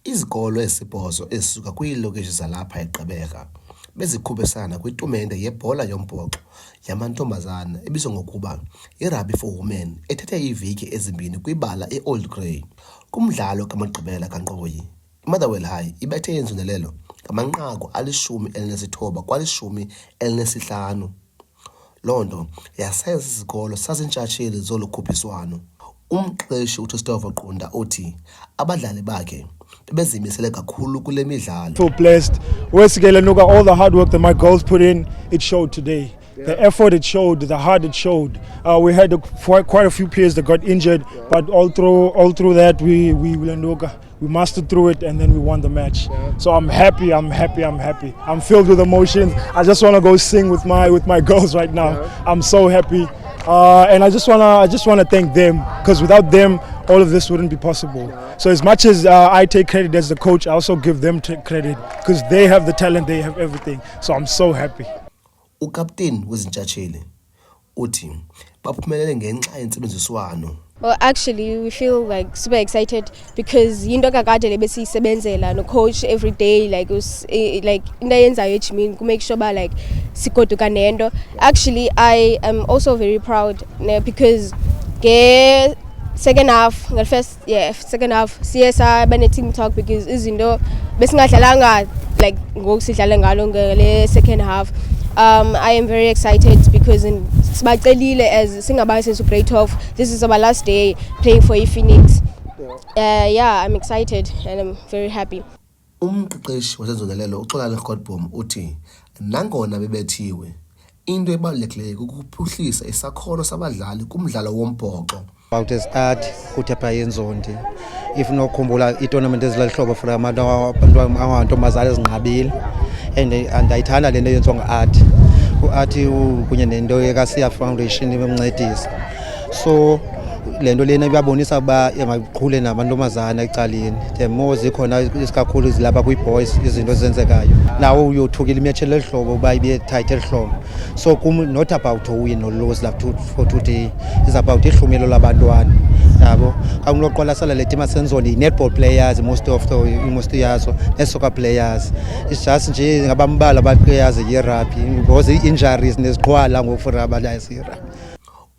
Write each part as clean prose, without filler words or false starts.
Izikolo ezisibhozo ezisuka kwiilokishi zalapha eGqeberha bezikhuphisana kwitumente yebhola yombhoxo yamantombazana ebizwa ngokuba yiRugby for Women ethethe iiveki ezimbini kwibala eOld Grey. Kumdlalo kamagqibela kankqoyi, iMotherwell High ibethe inzondelelo ngamanqaku 19 kwa-15. Loo nto yasenza isikolo saziintshatsheli zolu khuphiswano. Umqeqeshi uTristopher Qunda uthi abadlali bakhe bebezimisele kakhulu kule midlalo. Feel blessed. Wesley Lenuka, all the hard work that my girls put in, it showed today. The effort it showed, the heart it showed. We had quite a few players that got injured, but all through that we Lenuka, we mastered through it and then we won the match. So I'm happy. I'm filled with emotions. I just want to go sing with my girls right now. I'm so happy. And I just wanna thank them, because without them all of this wouldn't be possible. So as much as I take credit as the coach, I also give them credit, because they have the talent, they have everything. So I'm so happy. Ukapteni wezintshatsheli uthi baphumelele ngenxa yentsebenziswano. Well, actually, we feel like super excited because into kakade lebesiyisebenzela no coach every day, like like into yenzayo ejimini to make sure like sigoduka nento. Actually, I am also very proud because second half siye sabane team talk, because izinto besingadlalanga like ngoku sidlala ngalo ngale second half. I am very excited because sibacelile as singabayo since grade 12. This is our last day playing for Phoenix. I'm excited and I'm very happy. Umqeqeshi wasenzondelelo uXolani Godbom uthi nangona bebethiwe into ebalulekileyo ukuphuhlisa isakhono sabadlali kumdlalo wombhoxo. About the start kuthi pha yenzondi, if nokhumbula itournament ezilahlobo for amantombazana ezinqabile, and ayithanda lento yenziwa ngeArt. UArt kunye nento yeKasiya Foundation imncedisa. So lento lena iyabonisa ukuba emayiqhule namantombazana ecaleni. The more zikhona isikakhulu zilapha kwi-boys izinto ezenzekayo, nawo uyothukile imatch elihlobo uba ibe tight elihlobo. So not about win or lose for today, it's about ihlumelo labantwana. Yabo akunoqwalasela le team asenzoni netball players, most yazo soccer players. It's just nje ngabambala aba players ye-rugby because injuries neziqhwala ngofuna abalayisira.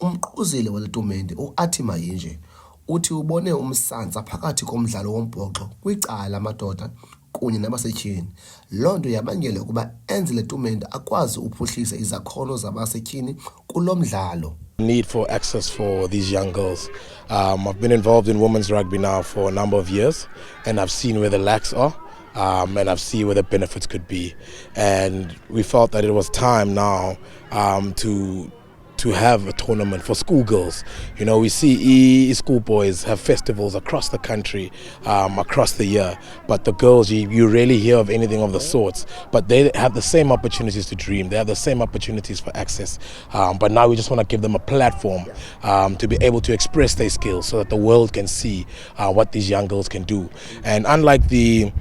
Umquzile wale tumente uAthi Mayinje uthi ubone umsantsa phakathi komdlalo wombhoxo kwicala amadoda kunye nabasetyhini. Loo nto yabangela ukuba enze le tumente akwazi uphuhlisa izakhono zabasetyhini kulo mdlalo. Need for access for these young girls. I've been involved in women's rugby now for a number of years, and I've seen where the lacks are. And I've seen where the benefits could be. And we felt that it was time now to have a tournament for schoolgirls. You know, we see schoolboys have festivals across the country, across the year, but the girls, you rarely hear of anything of the sorts. But they have the same opportunities to dream. They have the same opportunities for access. But now we just want to give them a platform to be able to express their skills so that the world can see what these young girls can do. And unlike the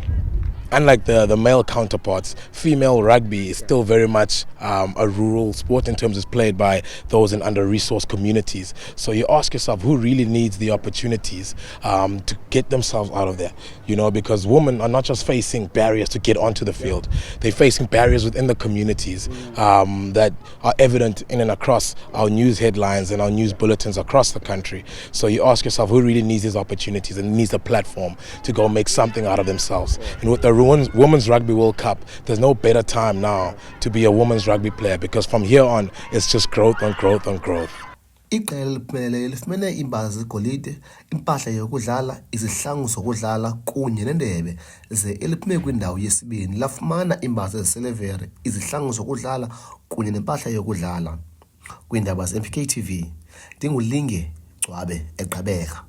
male counterparts, female rugby is still very much a rural sport in terms it's played by those in under-resourced communities. So you ask yourself, who really needs the opportunities to get themselves out of there? You know, because women are not just facing barriers to get onto the field. They're facing barriers within the communities that are evident in and across our news headlines and our news bulletins across the country. So you ask yourself, who really needs these opportunities and needs a platform to go make something out of themselves? And with the Women's Rugby World Cup, there's no better time now to be a women's rugby player, because from here on it's just growth on growth on growth. Iqela liphumelele lifumene iimbasa zegolide, impahla yokudlala, izihlangu zokudlala kunye nendebe, ze eliphume kwindawo yesibini lafumana iimbasa zesilivere, izihlangu zokudlala kunye nempahla yokudlala. Kwiindaba ze-MPK TV, ndinguLinge Gcwabe eGqeberha.